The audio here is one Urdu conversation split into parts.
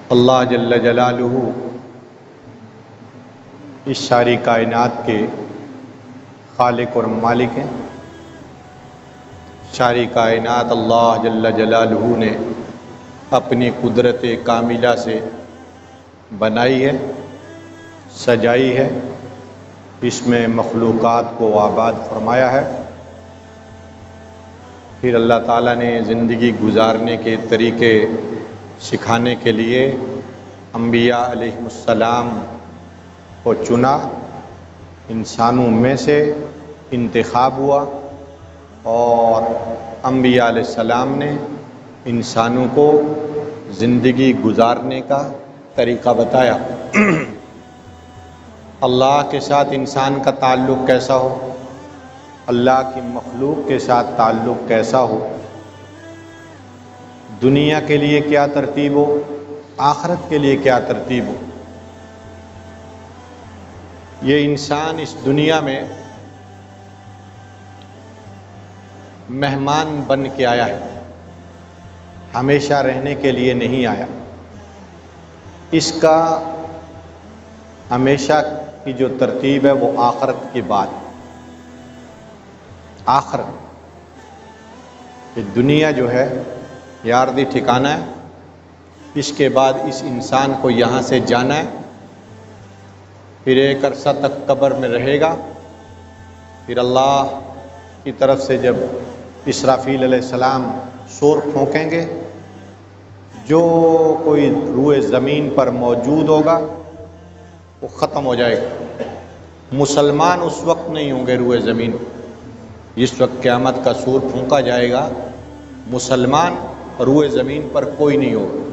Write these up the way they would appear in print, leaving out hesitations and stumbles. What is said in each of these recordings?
اللہ جل جلالہ اس ساری کائنات کے خالق اور مالک ہیں۔ ساری کائنات اللہ جل جلالہ نے اپنی قدرت کاملہ سے بنائی ہے، سجائی ہے، اس میں مخلوقات کو آباد فرمایا ہے۔ پھر اللہ تعالیٰ نے زندگی گزارنے کے طریقے سکھانے کے لیے انبیاء علیہم السلام کو چنا، انسانوں میں سے انتخاب ہوا اور انبیاء علیہ السلام نے انسانوں کو زندگی گزارنے کا طریقہ بتایا۔ اللہ کے ساتھ انسان کا تعلق کیسا ہو، اللہ کی مخلوق کے ساتھ تعلق کیسا ہو، دنیا کے لیے کیا ترتیب ہو، آخرت کے لیے کیا ترتیب ہو۔ یہ انسان اس دنیا میں مہمان بن کے آیا ہے، ہمیشہ رہنے کے لیے نہیں آیا۔ اس کا ہمیشہ کی جو ترتیب ہے وہ آخرت کی بات، آخرت کہ دنیا جو ہے یہ عارضی ٹھکانہ ہے، اس کے بعد اس انسان کو یہاں سے جانا ہے، پھر ایک عرصہ تک قبر میں رہے گا، پھر اللہ کی طرف سے جب اسرافیل علیہ السلام سور پھونکیں گے، جو کوئی روئے زمین پر موجود ہوگا وہ ختم ہو جائے گا۔ مسلمان اس وقت نہیں ہوں گے روئے زمین، جس وقت قیامت کا سور پھونکا جائے گا، مسلمان روئے زمین پر کوئی نہیں ہوگا،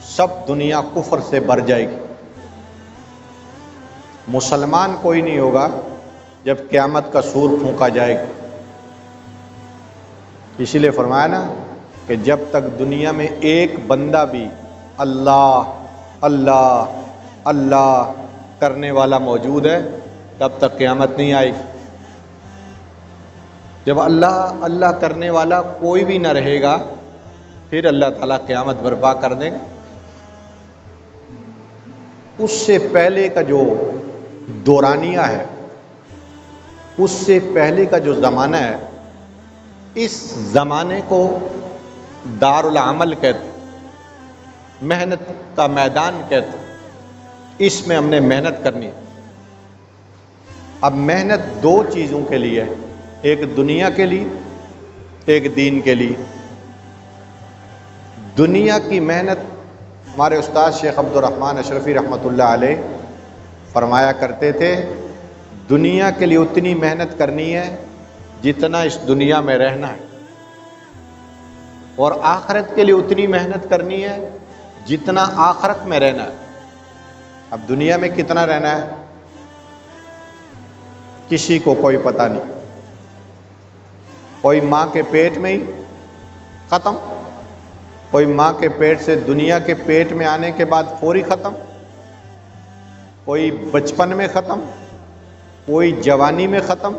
سب دنیا کفر سے بھر جائے گی۔ مسلمان کوئی نہیں ہوگا جب قیامت کا سور پھونکا جائے گا۔ اسی لیے فرمایا نا کہ جب تک دنیا میں ایک بندہ بھی اللہ اللہ اللہ کرنے والا موجود ہے تب تک قیامت نہیں آئے گی۔ جب اللہ اللہ کرنے والا کوئی بھی نہ رہے گا پھر اللہ تعالیٰ قیامت برپا کر دیں گے۔ اس سے پہلے کا جو دورانیہ ہے، اس سے پہلے کا جو زمانہ ہے، اس زمانے کو دار العمل کہتے ہیں، محنت کا میدان کہتے ہیں۔ اس میں ہم نے محنت کرنی ہے۔ اب محنت دو چیزوں کے لیے ہے، ایک دنیا کے لیے، ایک دین کے لیے۔ دنیا کی محنت ہمارے استاد شیخ عبد الرحمن اشرفی رحمۃ اللہ علیہ فرمایا کرتے تھے، دنیا کے لیے اتنی محنت کرنی ہے جتنا اس دنیا میں رہنا ہے، اور آخرت کے لیے اتنی محنت کرنی ہے جتنا آخرت میں رہنا ہے۔ اب دنیا میں کتنا رہنا ہے کسی کو کوئی پتہ نہیں، کوئی ماں کے پیٹ میں ہی ختم، کوئی ماں کے پیٹ سے دنیا کے پیٹ میں آنے کے بعد فوری ختم، کوئی بچپن میں ختم، کوئی جوانی میں ختم،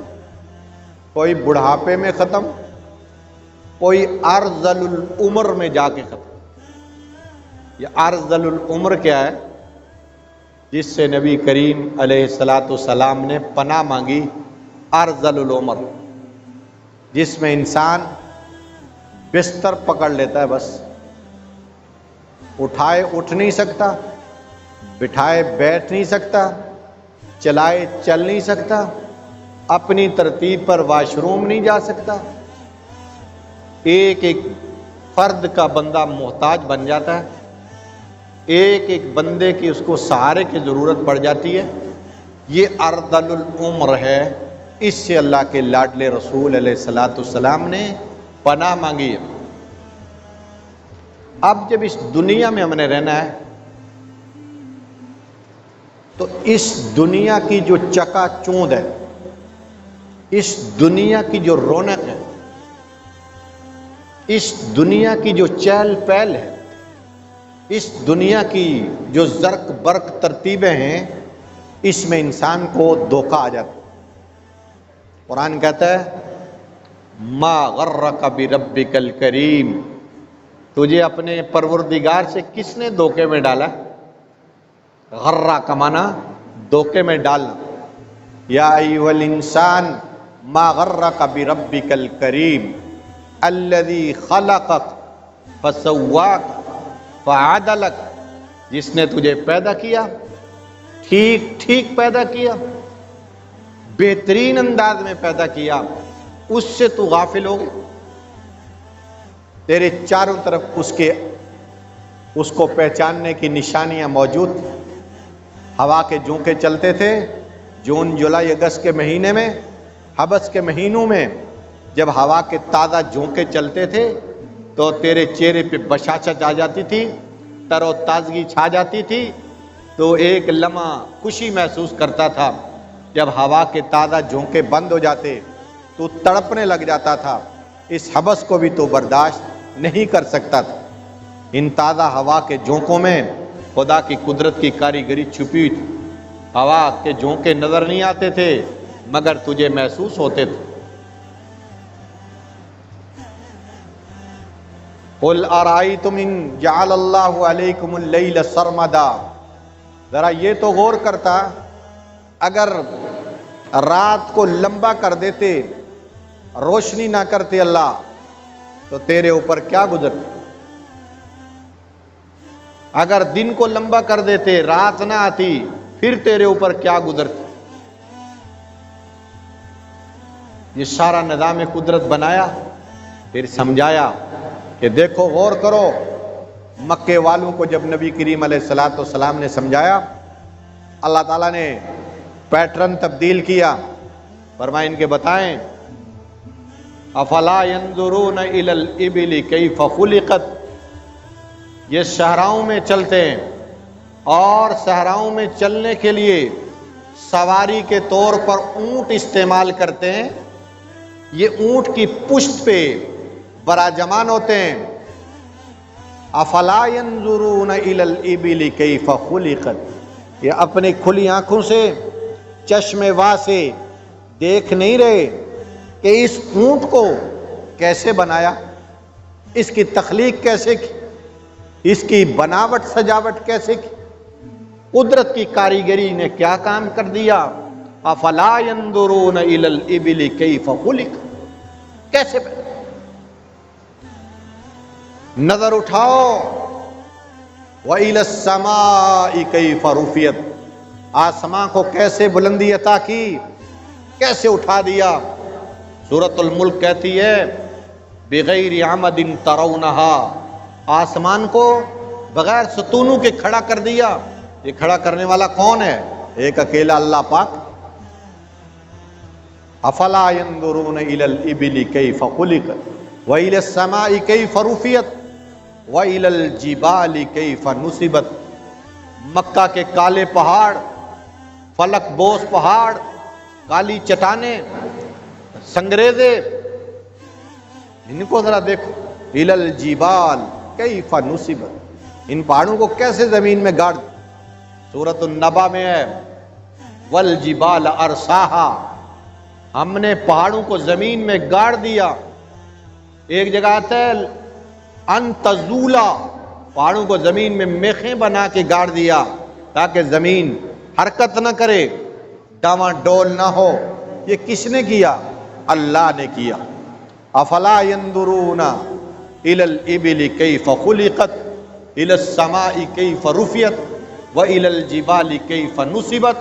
کوئی بڑھاپے میں ختم، کوئی ارذل العمر میں جا کے ختم۔ یہ ارذل العمر کیا ہے؟ جس سے نبی کریم علیہ السلام نے پناہ مانگی، ارذل العمر، جس میں انسان بستر پکڑ لیتا ہے، بس اٹھائے اٹھ نہیں سکتا، بٹھائے بیٹھ نہیں سکتا، چلائے چل نہیں سکتا، اپنی ترتیب پر واش روم نہیں جا سکتا۔ ایک ایک فرد کا بندہ محتاج بن جاتا ہے، ایک ایک بندے کی اس کو سہارے کی ضرورت پڑ جاتی ہے۔ یہ ارذل العمر ہے، اس سے اللہ کے لاڈلے رسول علیہ السلام نے پناہ مانگی ہے۔ اب جب اس دنیا میں ہم نے رہنا ہے تو اس دنیا کی جو چکا چوند ہے، اس دنیا کی جو رونق ہے، اس دنیا کی جو چہل پہل ہے، اس دنیا کی جو زرق برق ترتیبیں ہیں، اس میں انسان کو دھوکہ آ جاتا ہے۔ قرآن کہتا ہے ما غرک بربک الکریم، تجھے اپنے پروردگار سے کس نے دھوکے میں ڈالا؟ غرہ کمانا دھوکے میں ڈالنا. یا ایھا الانسان ما غرک بربک الکریم الذی خلقک فسواک فعدلک. جس نے تجھے پیدا کیا، ٹھیک ٹھیک پیدا کیا، بہترین انداز میں پیدا کیا، اس سے تو غافل ہو گیا. تیرے چاروں طرف اس کو پہچاننے کی نشانیاں موجود تھیں. ہوا کے جھونکے چلتے تھے جون جولائی اگست کے مہینے میں، حبس کے مہینوں میں جب ہوا کے تازہ جھونکے چلتے تھے تو تیرے چہرے پہ بشاشت آ جاتی تھی، تر و تازگی چھا جاتی تھی. تو ایک لمحہ خوشی محسوس کرتا تھا. جب ہوا کے تازہ جھونکے بند ہو جاتے تو تڑپنے لگ جاتا تھا. اس حبس کو بھی تو برداشت نہیں کر سکتا تھا. ان تازہ ہوا کے جھونکوں میں خدا کی قدرت کی کاریگری چھپی تھی. ہوا کے جھونکے نظر نہیں آتے تھے مگر تجھے محسوس ہوتے تھے. قل ارائیتم ان جعل اللہ علیکم اللیل سرمدا. ذرا یہ تو غور کرتا، اگر رات کو لمبا کر دیتے، روشنی نہ کرتے اللہ، تو تیرے اوپر کیا گزرتی؟ اگر دن کو لمبا کر دیتے، رات نہ آتی، پھر تیرے اوپر کیا گزرتی؟ یہ سارا نظام قدرت بنایا، پھر سمجھایا کہ دیکھو غور کرو. مکے والوں کو جب نبی کریم علیہ الصلوۃ والسلام نے سمجھایا، اللہ تعالیٰ نے پیٹرن تبدیل کیا. فرمایا ان کے بتائیں افلا ينظرون الى الابل کیف خلقت. یہ صحراؤں میں چلتے ہیں اور صحراؤں میں چلنے کے لیے سواری کے طور پر اونٹ استعمال کرتے ہیں. یہ اونٹ کی پشت پہ براجمان ہوتے ہیں. افلا ينظرون الى الابل کیف خلقت. یہ اپنی کھلی آنکھوں سے، چشم وا سے دیکھ نہیں رہے کہ اس اونٹ کو کیسے بنایا، اس کی تخلیق کیسے کی، اس کی بناوٹ سجاوٹ کیسے کی، قدرت کی کاریگری نے کیا کام کر دیا. افلا ينظرون الى الابل کیف خلقت. کیسے بنا؟ نظر اٹھاؤ. وَإِلَى السَّمَاءِ كَيْفَ رُفِعَتْ. آسمان کو کیسے بلندی عطا کی، کیسے اٹھا دیا. سورۃ الملک کہتی ہے بغیر عمد ترونها. آسمان کو بغیر ستونوں کے کھڑا کر دیا. یہ کھڑا کرنے والا کون ہے؟ ایک اکیلا اللہ پاک. افلا ينظرون الى الابل كيف خلقت وَإِلَى السَّمَاءِ كَيْفَ رُفِعَتْ وَإِلَى الْجِبَالِ كَيْفَ نُصِبَتْ. مکہ کے کالے پہاڑ، فلک بوس پہاڑ، کالی چٹانیں، سنگریزے، ان کو ذرا دیکھو. إِلَى الْجِبَالِ كَيْفَ نُصِبَتْ. ان پہاڑوں کو کیسے زمین میں گاڑ. سورۃ النبا میں ہے وَالْجِبَالَ أَرْسَاهَا. ہم نے پہاڑوں کو زمین میں گاڑ دیا. ایک جگہ آتا ہے ان تزولا، پہاڑوں کو زمین میں میخیں بنا کے گاڑ دیا تاکہ زمین حرکت نہ کرے، ڈاواں ڈول نہ ہو. یہ کس نے کیا؟ اللہ نے کیا. افلا ينظرون الى الابل كيف خلقت الى السماء كيف رفعت والى الجبال كيف نصبت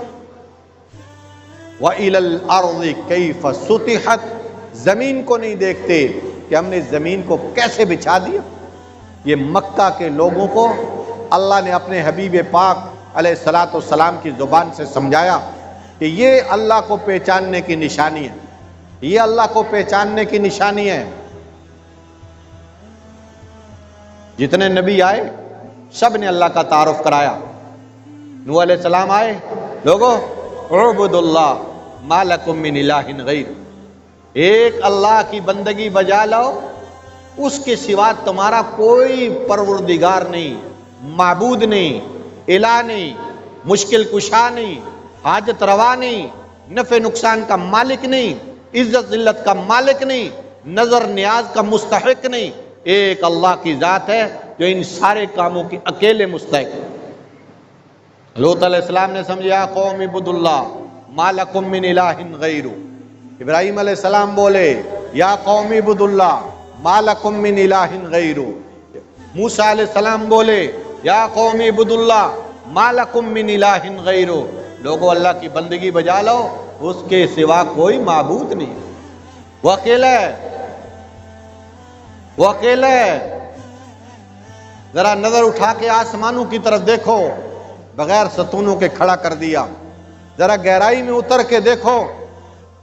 وَإِلَى الْأَرْضِ كَيْفَ سُطِحَتْ. زمین کو نہیں دیکھتے کہ ہم نے زمین کو کیسے بچھا دیا. یہ مکہ کے لوگوں کو اللہ نے اپنے حبیب پاک علیہ الصلوۃ والسلام کی زبان سے سمجھایا کہ یہ اللہ کو پہچاننے کی نشانی ہے، یہ اللہ کو پہچاننے کی نشانی ہے. جتنے نبی آئے سب نے اللہ کا تعارف کرایا. نوح علیہ السلام آئے، لوگو اعبدوا اللہ ما لکم من الہ غیر. ایک اللہ کی بندگی بجا لاؤ، اس کے سوا تمہارا کوئی پروردگار نہیں، معبود نہیں، الہ نہیں، مشکل کشا نہیں، حاجت روا نہیں، نفع نقصان کا مالک نہیں، عزت ذلت کا مالک نہیں، نظر نیاز کا مستحق نہیں. ایک اللہ کی ذات ہے جو ان سارے کاموں کی اکیلے مستحق ہے۔ لوط علیہ السلام نے سمجھا قوم اعبدوا اللہ ما لکم من الہ غیرہ۔ ابراہیم علیہ السلام بولے یا قوم اعبدوا اللہ ما لکم من الہ غیرہ۔ موسیٰ علیہ السلام بولے یا قوم اعبدوا اللہ ما لکم من الہ غیرہ۔ لوگوں اللہ کی بندگی بجا لو، اس کے سوا کوئی معبود نہیں، وہ اکیلا ہے، وہ اکیلا ہے۔ ذرا نظر اٹھا کے آسمانوں کی طرف دیکھو، بغیر ستونوں کے کھڑا کر دیا۔ ذرا گہرائی میں اتر کے دیکھو،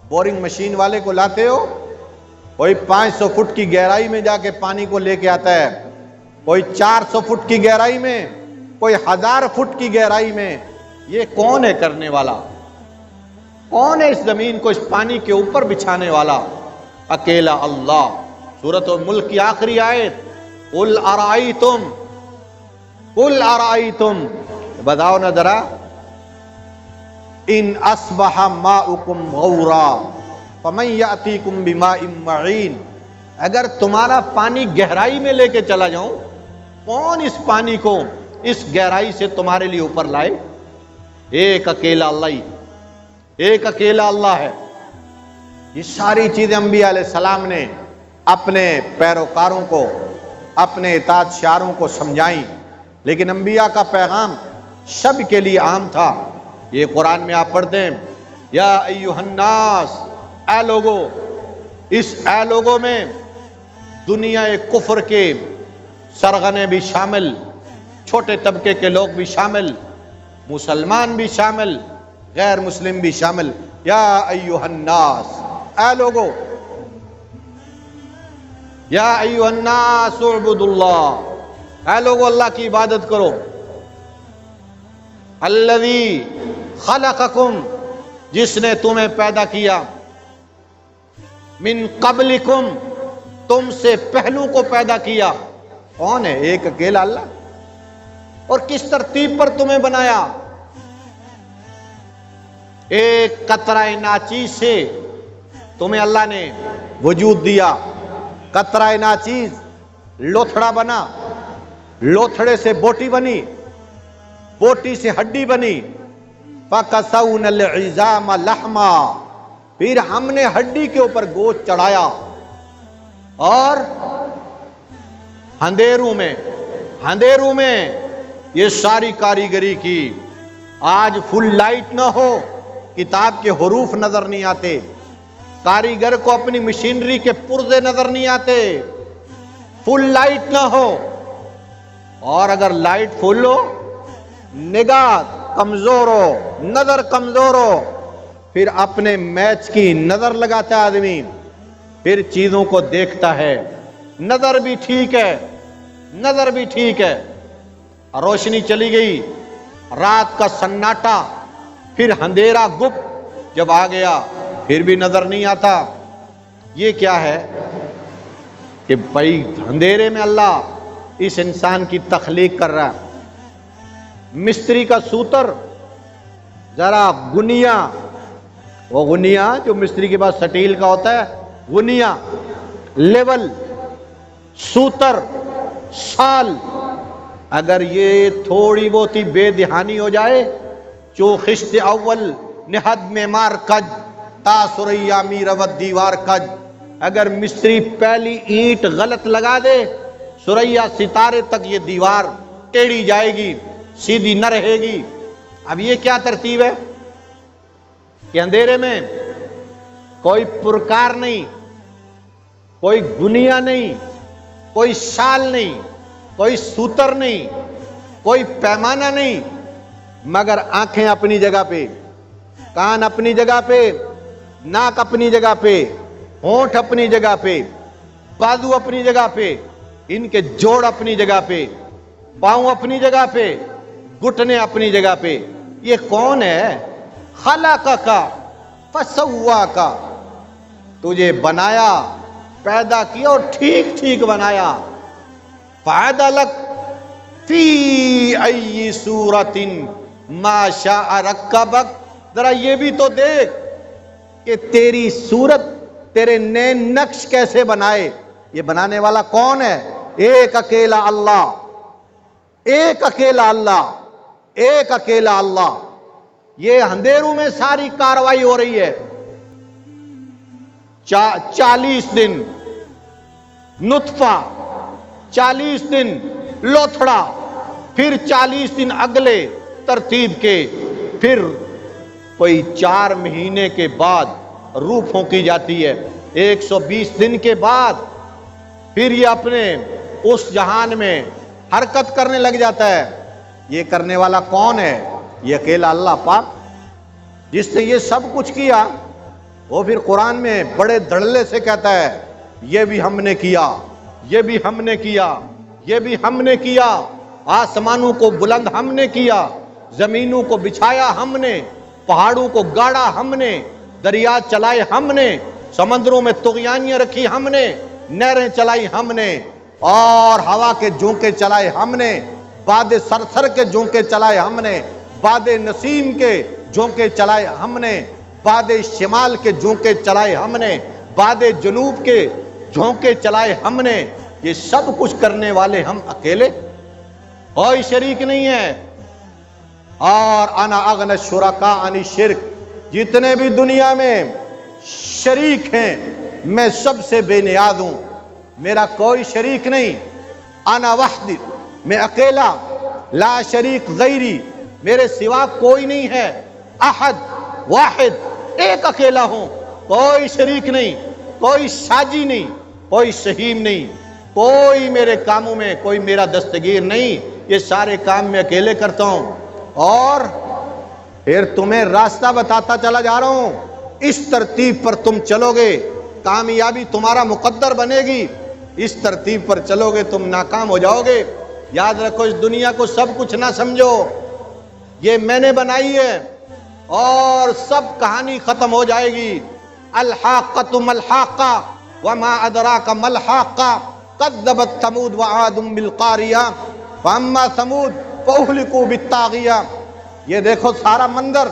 بورنگ مشین والے کو لاتے ہو، کوئی 500 فٹ کی گہرائی میں جا کے پانی کو لے کے آتا ہے، کوئی 400 فٹ کی گہرائی میں، کوئی 1000 فٹ کی گہرائی میں۔ یہ کون ہے کرنے والا؟ کون ہے اس زمین کو اس پانی کے اوپر بچھانے والا؟ اکیلا اللہ۔ سورۃ الملک کی آخری آیت، قل ارائیتم، قل ارائیتم، بتاؤ نا ذرا، ان اصبح ماؤکم غورا فمن یاتیکم بماء معین، اگر تمہارا پانی گہرائی میں لے کے چلا جاؤں، کون اس پانی کو اس گہرائی سے تمہارے لیے اوپر لائے؟ ایک اکیلا اللہ ہی، ایک اکیلا اللہ ہے۔ یہ ساری چیزیں انبیاء علیہ السلام نے اپنے پیروکاروں کو، اپنے اطاعت شاروں کو سمجھائیں، لیکن انبیاء کا پیغام سب کے لیے عام تھا۔ یہ قرآن میں آپ پڑھتے ہیں یا ایھا الناس، اے لوگو، اس اے لوگوں میں دنیا کفر کے سرغنے بھی شامل، چھوٹے طبقے کے لوگ بھی شامل، مسلمان بھی شامل، غیر مسلم بھی شامل۔ یا ایھا الناس، اے لوگو، یا ایھا الناس اعبدوا اللہ، اے لوگو اللہ کی عبادت کرو۔ الذی خلقکم، جس نے تمہیں پیدا کیا، من قبلکم، تم سے پہلو کو پیدا کیا۔ کون ہے؟ ایک اکیلا اللہ۔ اور کس ترتیب پر تمہیں بنایا؟ ایک قطرہ ناچیز سے تمہیں اللہ نے وجود دیا۔ قطرہ ناچیز لوتھڑا بنا، لوتھڑے سے بوٹی بنی، بوٹی سے ہڈی بنی، فَكَسَوْنَا الْعِظَامَ لَحْمًا، پھر ہم نے ہڈی کے اوپر گوشت چڑھایا، اور اندھیروں میں یہ ساری کاریگری کی۔ آج فل لائٹ نہ ہو، کتاب کے حروف نظر نہیں آتے، کاریگر کو اپنی مشینری کے پرزے نظر نہیں آتے۔ فل لائٹ نہ ہو، اور اگر لائٹ فل ہو، نگاہ کمزور ہو، نظر کمزور ہو، پھر اپنے میچ کی نظر لگاتا ہے آدمی، پھر چیزوں کو دیکھتا ہے، نظر بھی ٹھیک ہے، نظر بھی ٹھیک ہے، روشنی چلی گئی، رات کا سناٹا، پھر اندھیرا گپ جب آ گیا، پھر بھی نظر نہیں آتا۔ یہ کیا ہے کہ بھائی اندھیرے میں اللہ اس انسان کی تخلیق کر رہا ہے۔ مستری کا سوتر ذرا گنیا، وہ گنیا جو مستری کے پاس سٹیل کا ہوتا ہے، گنیا، لیول، سوتر، سال، اگر یہ تھوڑی بہت ہی بے دہانی ہو جائے، چو خشت اول نہد میں مار کج، تا سریا می روت دیوار کج، اگر مستری پہلی اینٹ غلط لگا دے، سریا ستارے تک یہ دیوار ٹیڑھی جائے گی، سیدھی نہ رہے گی۔ اب یہ کیا ترتیب ہے کہ اندھیرے میں کوئی پرکار نہیں، کوئی گنیا نہیں، کوئی شال نہیں، کوئی سوتر نہیں، کوئی پیمانہ نہیں، مگر آنکھیں اپنی جگہ پہ، کان اپنی جگہ پہ، ناک اپنی جگہ پہ، ہونٹ اپنی جگہ پہ، بازو اپنی جگہ پہ، ان کے جوڑ اپنی جگہ پہ، پاؤں اپنی جگہ پہ، گھٹنے اپنی جگہ پہ۔ یہ کون ہے؟ خلقک فسواک، تجھے بنایا، پیدا کیا اور ٹھیک ٹھیک بنایا۔ فعدلک فی ای صورت ما شاء رکبک، ذرا یہ بھی تو دیکھ کہ تیری صورت، تیرے نئے نقش کیسے بنائے، یہ بنانے والا کون ہے؟ ایک اکیلا اللہ، ایک اکیلا اللہ، ایک اکیلا اللہ۔ یہ اندھیروں میں ساری کاروائی ہو رہی ہے۔ 40 دن نطفہ، 40 دن لوتھڑا، پھر 40 دن اگلے ترتیب کے، پھر کوئی 4 مہینے کے بعد روح پھونکی جاتی ہے، 120 دن کے بعد پھر یہ اپنے اس جہان میں حرکت کرنے لگ جاتا ہے۔ یہ کرنے والا کون ہے؟ یہ اکیلا اللہ پاک، جس نے یہ سب کچھ کیا۔ وہ پھر قرآن میں بڑے دھڑلے سے کہتا ہے یہ بھی ہم نے کیا، یہ بھی ہم نے کیا، یہ بھی ہم نے کیا۔ آسمانوں کو بلند ہم نے کیا، زمینوں کو بچھایا ہم نے، پہاڑوں کو گاڑا ہم نے، دریا چلائے ہم نے، سمندروں میں طغیانیاں رکھی ہم نے، نہریں چلائی ہم نے، اور ہوا کے جھونکے چلائے ہم نے، باد سرسر کے جھونکے چلائے ہم نے، باد نسیم کے جھونکے چلائے ہم نے، باد شمال کے جھونکے چلائے ہم نے، باد جنوب کے جھونکے چلائے ہم نے۔ یہ سب کچھ کرنے والے ہم اکیلے، کوئی شریک نہیں ہے۔ اور انا اغنى الشرکاء عن الشرک، جتنے بھی دنیا میں شریک ہیں میں سب سے بے نیاز ہوں، میرا کوئی شریک نہیں۔ انا وحدی، میں اکیلا، لا شریک غیری، میرے سوا کوئی نہیں ہے، احد واحد، ایک اکیلا ہوں، کوئی شریک نہیں، کوئی ساجی نہیں، کوئی سہیم نہیں، کوئی میرے کاموں میں کوئی میرا دستگیر نہیں، یہ سارے کام میں اکیلے کرتا ہوں۔ اور پھر تمہیں راستہ بتاتا چلا جا رہا ہوں، اس ترتیب پر تم چلو گے کامیابی تمہارا مقدر بنے گی، اس ترتیب پر چلو گے تم ناکام ہو جاؤ گے۔ یاد رکھو اس دنیا کو سب کچھ نہ سمجھو، یہ میں نے بنائی ہے اور سب کہانی ختم ہو جائے گی۔ الحاقۃ ملحاقہ وما ادراک ملحاقہ کذبت ثمود وعاد بالقاریہ فاما ثمود فاہلکوا بالطاغیہ۔ یہ دیکھو سارا منظر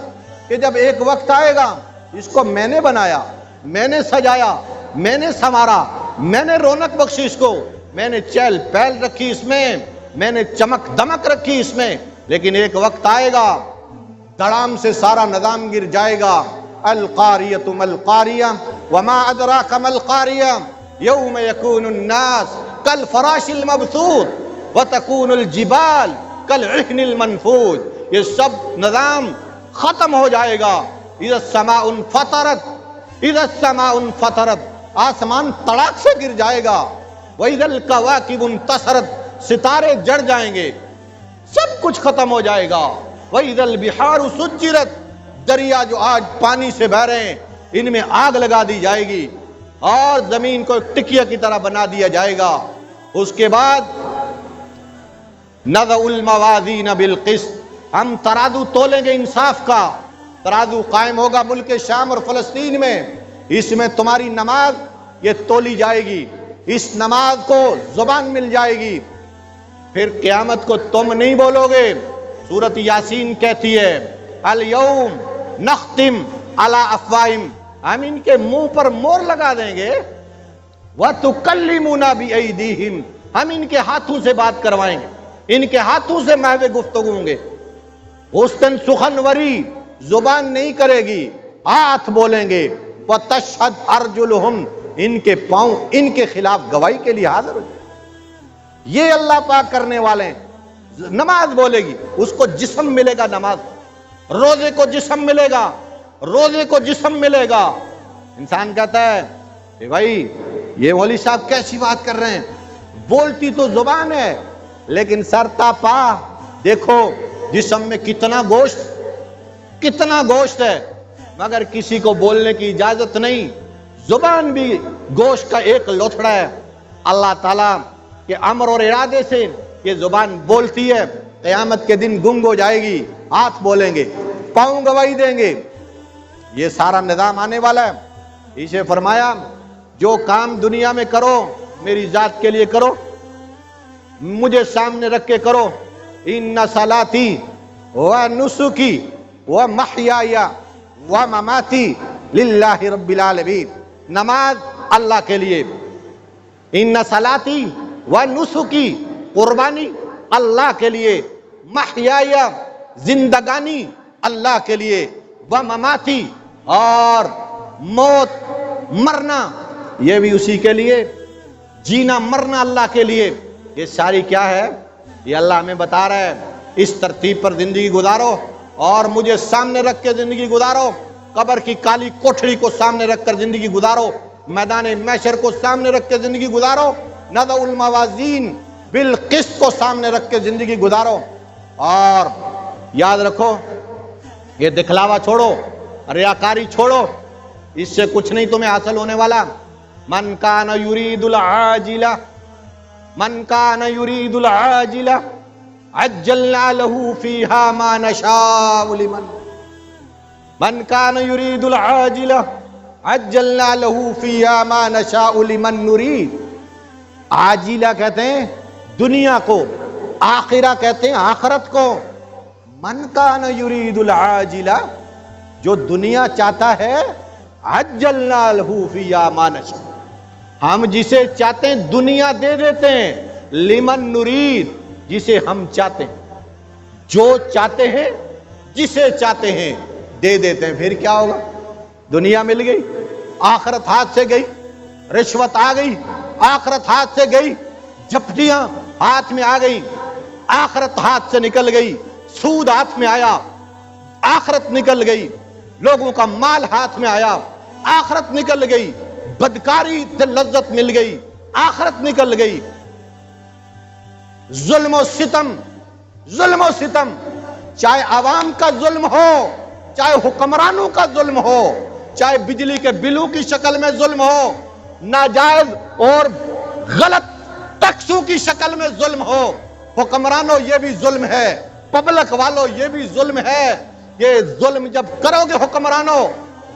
کہ جب ایک وقت آئے گا، اس کو میں نے بنایا، میں نے سجایا، میں نے سنوارا، میں نے رونق بخشی اس کو، میں نے چہل پہل رکھی اس میں نے چمک دمک رکھی اس میں، لیکن ایک وقت آئے گا دڑام سے سارا نظام گر جائے گا۔ القاریۃ ملقاریہ وما ادراک ملقاریہ یوم یکون الناس کالفراش المبثوث وتکون الجبال کالعہن المنفوش۔ یہ سب نظام ختم ہو جائے گا۔ اذا السماء انفطرت، اذا السماء انفطرت، آسمان تڑاک سے گر جائے گا۔ واذا الکواکب انتصرت، ستارے جڑ جائیں گے، سب کچھ ختم ہو جائے گا۔ وَإِذَا الْبِحَارُ سُجِّرَتْ، دریا جو آج پانی سے بہہ رہے ہیں ان میں آگ لگا دی جائے گی اور زمین کو ٹکیا کی طرح بنا دیا جائے گا۔ اس کے بعد نَضَعُ الْمَوَازِينَ بِالْقِسْطِ، ہم ترازو تولیں گے انصاف کا، ترازو قائم ہوگا ملک شام اور فلسطین میں، اس میں تمہاری نماز یہ تولی جائے گی، اس نماز کو زبان مل جائے گی، پھر قیامت کو تم نہیں بولو گے۔ سورۃ یاسین کہتی ہے الیوم نختم علی افواہہم، ہم ان کے منہ پر مور لگا دیں گے، وتکلمنا بایدیہم، ہم ان کے ہاتھوں سے بات کروائیں گے، ان کے ہاتھوں سے محو گفتگو ہوں گے۔ اس دن سخنوری زبان نہیں کرے گی، ہاتھ بولیں گے۔ وتشہد ارجلہم، ان کے پاؤں ان کے خلاف گواہی کے لیے حاضر ہو جائے۔ یہ اللہ پاک کرنے والے ہیں۔ نماز بولے گی، اس کو جسم ملے گا، نماز، روزے کو جسم ملے گا، روزے کو جسم ملے گا۔ انسان کہتا ہے کہ بھائی یہ مولوی صاحب کیسی بات کر رہے ہیں، بولتی تو زبان ہے لیکن سرتا پا دیکھو جسم میں کتنا گوشت ہے، مگر کسی کو بولنے کی اجازت نہیں۔ زبان بھی گوشت کا ایک لوتھڑا ہے۔ اللہ تعالیٰ کے امر اور ارادے سے یہ زبان بولتی ہے، قیامت کے دن گنگ ہو جائے گی، ہاتھ بولیں گے، پاؤں گواہی دیں گے۔ یہ سارا نظام آنے والا ہے۔ اسے فرمایا جو کام دنیا میں کرو میری ذات کے لیے کرو، مجھے سامنے رکھ کے کرو۔ ان صلاتی و نسکی و محیای و مماتی للہ رب العالمین، نماز اللہ کے لیے، ان صلاتی و نسکی، قربانی اللہ کے لیے، محیایا زندگانی اللہ کے لیے، و مماتی اور موت مرنا یہ بھی اسی کے لیے، جینا مرنا اللہ کے لیے. یہ ساری کیا ہے؟ یہ اللہ ہمیں بتا رہا ہے اس ترتیب پر زندگی گزارو اور مجھے سامنے رکھ کے زندگی گزارو. قبر کی کالی کوٹھڑی کو سامنے رکھ کر زندگی گزارو، میدان محشر کو سامنے رکھ کے زندگی گزارو، نضع الموازین بالقسط کو سامنے رکھ کے زندگی گزارو. اور یاد رکھو یہ دکھلاوا چھوڑو، ریاکاری چھوڑو، اس سے کچھ نہیں تمہیں حاصل ہونے والا. من کان یرید العاجلہ، من کان یرید العاجلہ عجلنا له فیہا ما نشاء لمن، من کان یرید العاجلہ عجلنا له فیہا ما نشاء لمن نرید. عاجلہ کہتے ہیں دنیا کو، آخرہ کہتے ہیں آخرت کو. من کان یرید العاجلہ، جو دنیا چاہتا ہے، عجلنا له فیہا ما نشاء، ہم جسے چاہتے ہیں دنیا دے دیتے ہیں. لمن نرید، جسے ہم چاہتے ہیں، جو چاہتے ہیں جسے چاہتے ہیں دے دیتے ہیں. پھر کیا ہوگا؟ دنیا مل گئی، آخرت ہاتھ سے گئی، رشوت آ گئی، آخرت ہاتھ سے گئی، جھپٹیاں ہاتھ میں آ گئی، آخرت ہاتھ سے نکل گئی، سود ہاتھ میں آیا، آخرت نکل گئی، لوگوں کا مال ہاتھ میں آیا، آخرت نکل گئی، بدکاری سے لذت مل گئی، آخرت نکل گئی. ظلم و ستم، ظلم و ستم، چاہے عوام کا ظلم ہو، چاہے حکمرانوں کا ظلم ہو، چاہے بجلی کے بلوں کی شکل میں ظلم ہو، ناجائز اور غلط ٹیکسوں کی شکل میں ظلم ہو. حکمرانوں یہ بھی ظلم ہے، پبلک والوں یہ بھی ظلم ہے. یہ ظلم جب کرو گے حکمرانوں،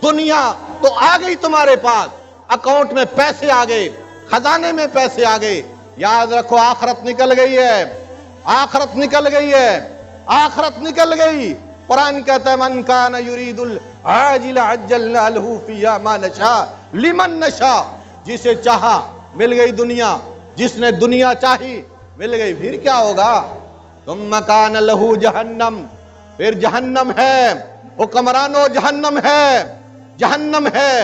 دنیا تو آ گئی تمہارے پاس، اکاؤنٹ میں پیسے آ گئے، خزانے میں پیسے آ گئے. یاد رکھو آخرت نکل گئی ہے، آخرت نکل گئی ہے، آخرت نکل گئی. قرآن کہتا ہے من کان یرید العاجل عجلنا له فیہا ما نشاء لمن نشاء، جسے چاہا مل گئی دنیا، جس نے دنیا چاہی مل گئی. پھر کیا ہوگا؟ ثم کان له جہنم، پھر جہنم ہے. حکمرانوں جہنم ہے، جہنم ہے.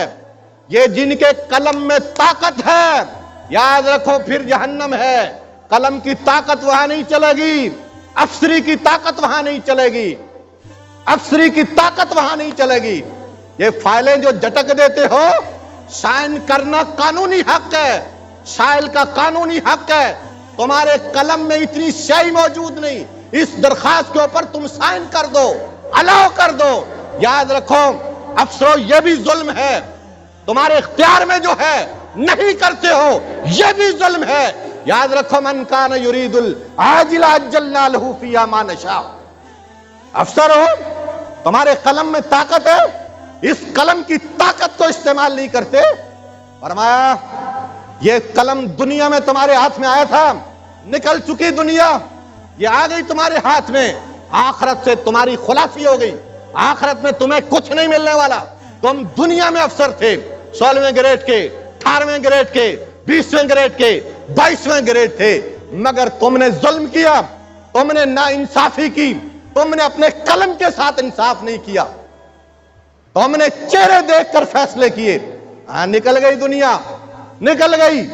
یہ جن کے قلم میں طاقت ہے، یاد رکھو پھر جہنم ہے. قلم کی طاقت وہاں نہیں چلے گی، افسری کی طاقت وہاں نہیں چلے گی، افسری کی طاقت وہاں نہیں چلے گی. یہ فائلیں جو جھٹک دیتے ہو، سائن کرنا قانونی حق ہے، سائل کا قانونی حق ہے. تمہارے قلم میں اتنی شے موجود نہیں، اس درخواست کے اوپر تم سائن کر دو، الاؤ کر دو. یاد رکھو افسروں یہ بھی ظلم ہے، تمہارے اختیار میں جو ہے نہیں کرتے ہو یہ بھی ظلم ہے. یاد رکھو من کان یرید العاجل عجلنا له فیہا ما نشاء. افسر ہو، تمہارے قلم میں طاقت ہے، اس قلم کی طاقت کو استعمال نہیں کرتے. فرمایا یہ قلم دنیا میں تمہارے ہاتھ میں آیا تھا، نکل چکی دنیا، یہ آ گئی تمہارے ہاتھ میں. آخرت سے تمہاری خلاصی ہو گئی، آخرت میں تمہیں کچھ نہیں ملنے والا. تم دنیا میں افسر تھے، 16ویں گریڈ کے، 18ویں گریڈ کے، 20ویں گریڈ کے، 22ویں گریڈ تھے، مگر تم نے ظلم کیا، تم نے ناانصافی کی، تم نے اپنے قلم کے ساتھ انصاف نہیں کیا، تم نے چہرے دیکھ کر فیصلے کیے. نکل گئی دنیا، نکل گئی،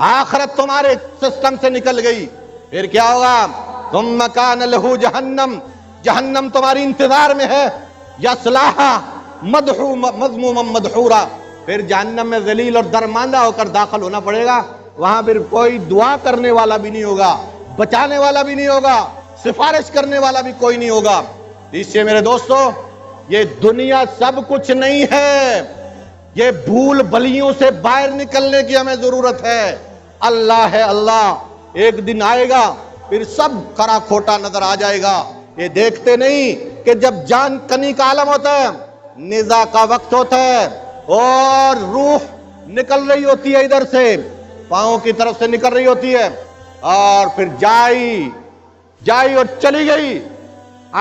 آخرت تمہارے سسٹم سے نکل گئی. پھر کیا ہوگا؟ ثم کان له جہنم، جہنم تمہاری انتظار میں ہے. یصلاھا مذموما مدحورا، پھر جہنم میں ذلیل اور درماندہ ہو کر داخل ہونا پڑے گا. وہاں پھر کوئی دعا کرنے والا بھی نہیں ہوگا، بچانے والا بھی نہیں ہوگا، سفارش کرنے والا بھی کوئی نہیں ہوگا. اس سے میرے دوستو یہ دنیا سب کچھ نہیں ہے، یہ بھول بھلیوں سے باہر نکلنے کی ہمیں ضرورت ہے. اللہ ہے اللہ، ایک دن آئے گا پھر سب کھرا کھوٹا نظر آ جائے گا. یہ دیکھتے نہیں کہ جب جان کنی کا عالم ہوتا ہے، نزا کا وقت ہوتا ہے اور روح نکل رہی ہوتی ہے، ادھر سے پاؤں کی طرف سے نکل رہی ہوتی ہے، اور پھر جائی اور چلی گئی،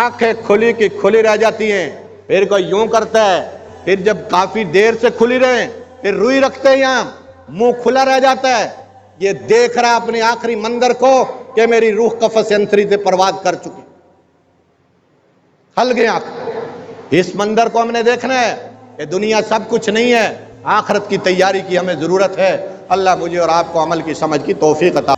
آنکھیں کھلی کی کھلی رہ جاتی ہیں. پھر کوئی یوں کرتا ہے، پھر جب کافی دیر سے کھلی رہے پھر روئی رکھتے ہیں، یہاں منہ کھلا رہ جاتا ہے. یہ دیکھ رہا اپنے آخری منظر کو کہ میری روح قفس انتری سے پرواز کر چکی، کھل گئے آنکھ۔ اس منظر کو ہم نے دیکھنا ہے، یہ دنیا سب کچھ نہیں ہے، آخرت کی تیاری کی ہمیں ضرورت ہے۔ اللہ مجھے اور آپ کو عمل کی سمجھ کی توفیق عطا